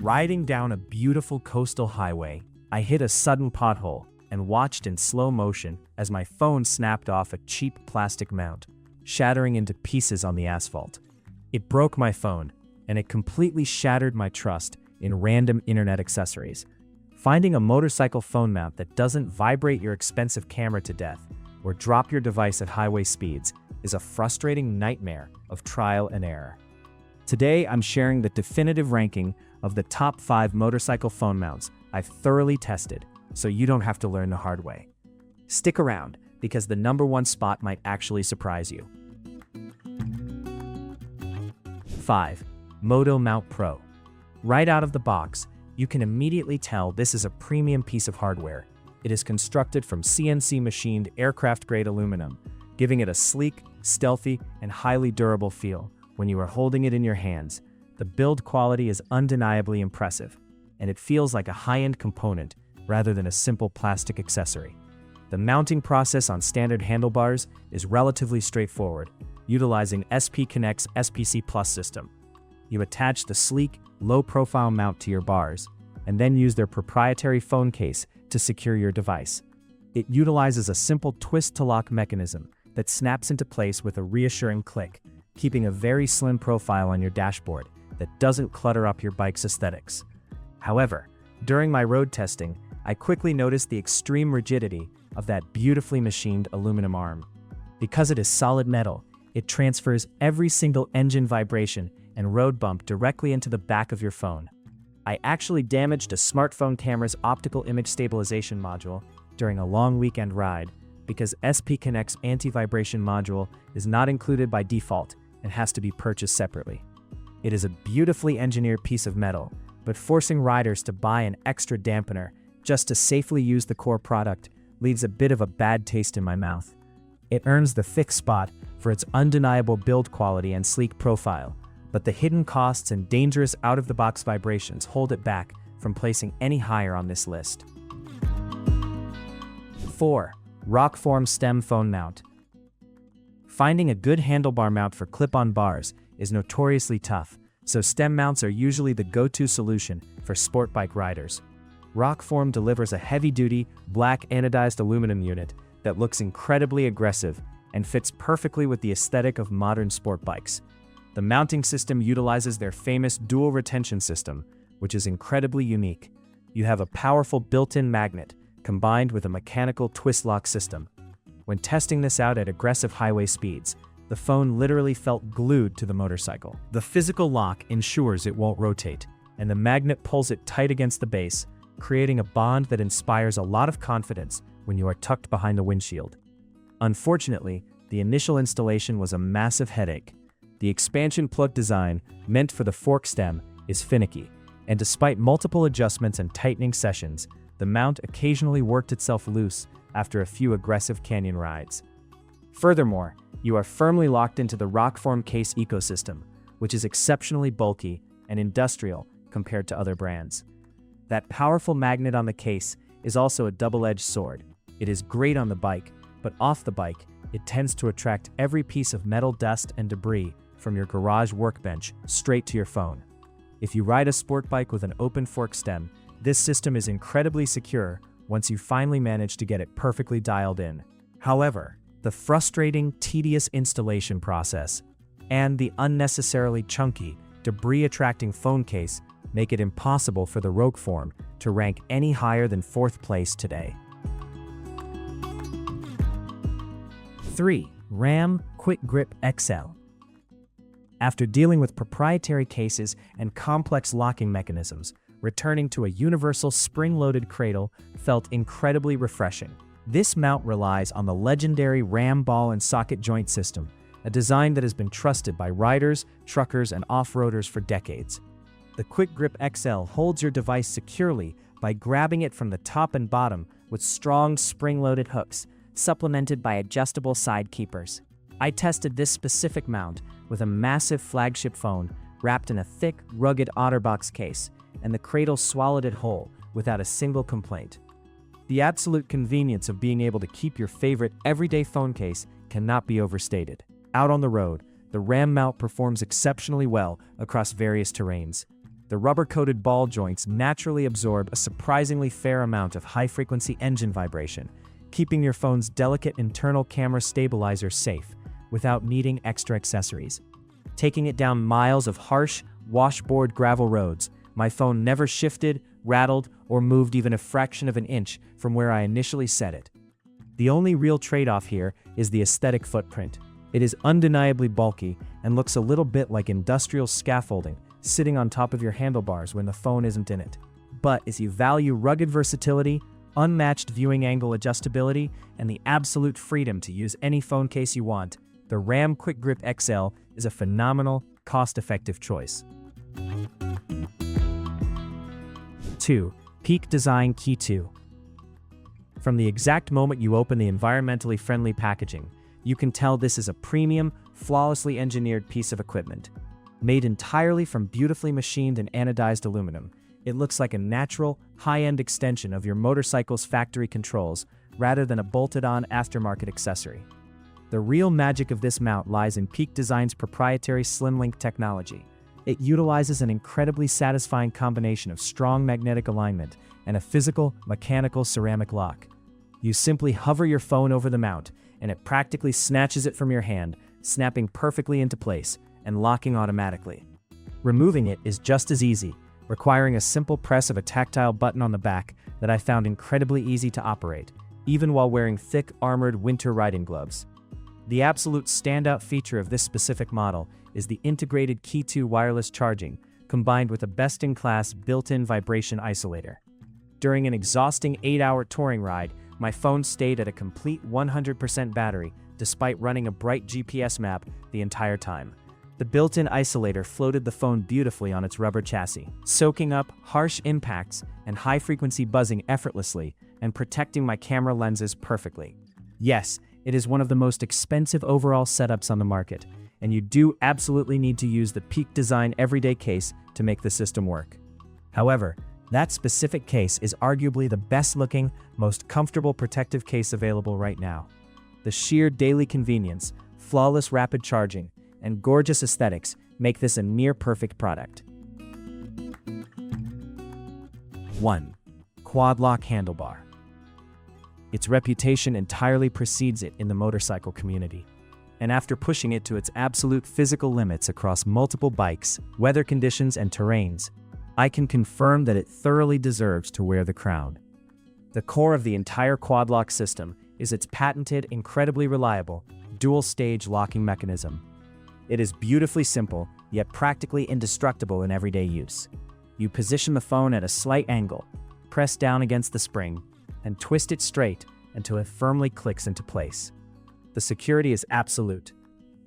Riding down a beautiful coastal highway, I hit a sudden pothole and watched in slow motion as my phone snapped off a cheap plastic mount, shattering into pieces on the asphalt. It broke my phone, and it completely shattered my trust in random internet accessories. Finding a motorcycle phone mount that doesn't vibrate your expensive camera to death or drop your device at highway speeds is a frustrating nightmare of trial and error. Today, I'm sharing the definitive ranking of the top 5 motorcycle phone mounts I've thoroughly tested, so you don't have to learn the hard way. Stick around, because the number 1 spot might actually surprise you. 5. Moto Mount Pro. Right out of the box, you can immediately tell this is a premium piece of hardware. It is constructed from CNC-machined aircraft-grade aluminum, giving it a sleek, stealthy, and highly durable feel when you are holding it in your hands. The build quality is undeniably impressive, and it feels like a high-end component rather than a simple plastic accessory. The mounting process on standard handlebars is relatively straightforward, utilizing SP Connect's SPC Plus system. You attach the sleek, low-profile mount to your bars, and then use their proprietary phone case to secure your device. It utilizes a simple twist-to-lock mechanism that snaps into place with a reassuring click, keeping a very slim profile on your dashboard that doesn't clutter up your bike's aesthetics. However, during my road testing, I quickly noticed the extreme rigidity of that beautifully machined aluminum arm. Because it is solid metal, it transfers every single engine vibration and road bump directly into the back of your phone. I actually damaged a smartphone camera's optical image stabilization module during a long weekend ride because SP Connect's anti-vibration module is not included by default and has to be purchased separately. It is a beautifully engineered piece of metal, but forcing riders to buy an extra dampener just to safely use the core product leaves a bit of a bad taste in my mouth. It earns the thick spot for its undeniable build quality and sleek profile, but the hidden costs and dangerous out-of-the-box vibrations hold it back from placing any higher on this list. 4. Rokform Stem Phone Mount. Finding a good handlebar mount for clip-on bars is notoriously tough, so stem mounts are usually the go-to solution for sport bike riders. Rokform delivers a heavy-duty, black anodized aluminum unit that looks incredibly aggressive and fits perfectly with the aesthetic of modern sport bikes. The mounting system utilizes their famous dual retention system, which is incredibly unique. You have a powerful built-in magnet combined with a mechanical twist lock system. When testing this out at aggressive highway speeds, the phone literally felt glued to the motorcycle. The physical lock ensures it won't rotate, and the magnet pulls it tight against the base, creating a bond that inspires a lot of confidence when you are tucked behind the windshield. Unfortunately, the initial installation was a massive headache. The expansion plug design, meant for the fork stem, is finicky, and despite multiple adjustments and tightening sessions, the mount occasionally worked itself loose after a few aggressive canyon rides. Furthermore, you are firmly locked into the Rokform case ecosystem, which is exceptionally bulky and industrial compared to other brands. That powerful magnet on the case is also a double-edged sword. It is great on the bike, but off the bike, it tends to attract every piece of metal dust and debris from your garage workbench straight to your phone. If you ride a sport bike with an open fork stem, this system is incredibly secure once you finally manage to get it perfectly dialed in. However, the frustrating, tedious installation process and the unnecessarily chunky, debris-attracting phone case make it impossible for the Rokform to rank any higher than 4th place today. 3. Ram Quick Grip XL. After dealing with proprietary cases and complex locking mechanisms, returning to a universal spring-loaded cradle felt incredibly refreshing. This mount relies on the legendary Ram ball and socket joint system, a design that has been trusted by riders, truckers, and off-roaders for decades. The Quick Grip XL holds your device securely by grabbing it from the top and bottom with strong spring-loaded hooks, supplemented by adjustable side keepers. I tested this specific mount with a massive flagship phone wrapped in a thick, rugged OtterBox case, and the cradle swallowed it whole without a single complaint. The absolute convenience of being able to keep your favorite everyday phone case cannot be overstated. Out on the road, the Ram mount performs exceptionally well across various terrains. The rubber-coated ball joints naturally absorb a surprisingly fair amount of high-frequency engine vibration, keeping your phone's delicate internal camera stabilizer safe without needing extra accessories. Taking it down miles of harsh, washboard gravel roads, my phone never shifted, rattled, or moved even a fraction of an inch from where I initially set it. The only real trade-off here is the aesthetic footprint. It is undeniably bulky and looks a little bit like industrial scaffolding sitting on top of your handlebars when the phone isn't in it. But if you value rugged versatility, unmatched viewing angle adjustability, and the absolute freedom to use any phone case you want, the RAM Quick Grip XL is a phenomenal, cost-effective choice. 2. Peak Design Qi2. From the exact moment you open the environmentally friendly packaging, you can tell this is a premium, flawlessly engineered piece of equipment. Made entirely from beautifully machined and anodized aluminum, it looks like a natural, high-end extension of your motorcycle's factory controls rather than a bolted-on aftermarket accessory. The real magic of this mount lies in Peak Design's proprietary SlimLink technology. It utilizes an incredibly satisfying combination of strong magnetic alignment and a physical, mechanical ceramic lock. You simply hover your phone over the mount, and it practically snatches it from your hand, snapping perfectly into place and locking automatically. Removing it is just as easy, requiring a simple press of a tactile button on the back that I found incredibly easy to operate, even while wearing thick, armored winter riding gloves. The absolute standout feature of this specific model is the integrated Qi2 wireless charging, combined with a best-in-class built-in vibration isolator. During an exhausting 8-hour touring ride, my phone stayed at a complete 100% battery, despite running a bright GPS map the entire time. The built-in isolator floated the phone beautifully on its rubber chassis, soaking up harsh impacts and high-frequency buzzing effortlessly and protecting my camera lenses perfectly. Yes, it is one of the most expensive overall setups on the market, and you do absolutely need to use the Peak Design everyday case to make the system work. However, that specific case is arguably the best-looking, most comfortable protective case available right now. The sheer daily convenience, flawless rapid charging, and gorgeous aesthetics make this a near-perfect product. 1. Quad Lock Handlebar. Its reputation entirely precedes it in the motorcycle community, and after pushing it to its absolute physical limits across multiple bikes, weather conditions, and terrains, I can confirm that it thoroughly deserves to wear the crown. The core of the entire Quad Lock system is its patented, incredibly reliable, dual-stage locking mechanism. It is beautifully simple, yet practically indestructible in everyday use. You position the phone at a slight angle, press down against the spring, and twist it straight until it firmly clicks into place. The security is absolute.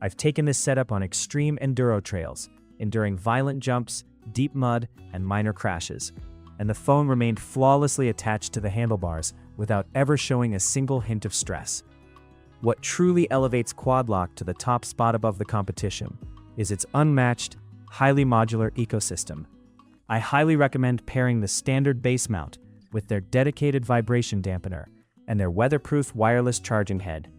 I've taken this setup on extreme enduro trails, enduring violent jumps, deep mud, and minor crashes, and the phone remained flawlessly attached to the handlebars without ever showing a single hint of stress. What truly elevates Quad Lock to the top spot above the competition is its unmatched, highly modular ecosystem. I highly recommend pairing the standard base mount with their dedicated vibration dampener and their weatherproof wireless charging head.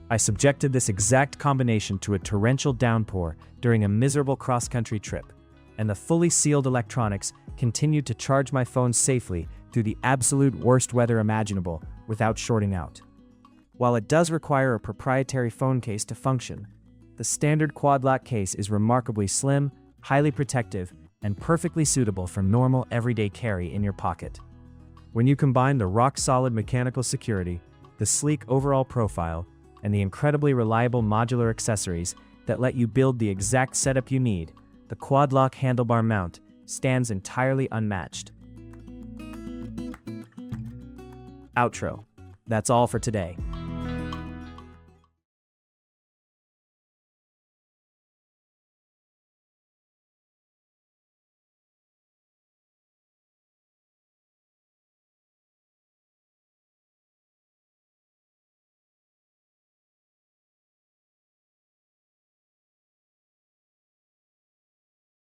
I subjected this exact combination to a torrential downpour during a miserable cross-country trip, and the fully sealed electronics continued to charge my phone safely through the absolute worst weather imaginable without shorting out. While it does require a proprietary phone case to function, the standard Quad Lock case is remarkably slim, highly protective, and perfectly suitable for normal everyday carry in your pocket. When you combine the rock-solid mechanical security, the sleek overall profile, and the incredibly reliable modular accessories that let you build the exact setup you need, the Quad Lock handlebar mount stands entirely unmatched. Outro. That's all for today.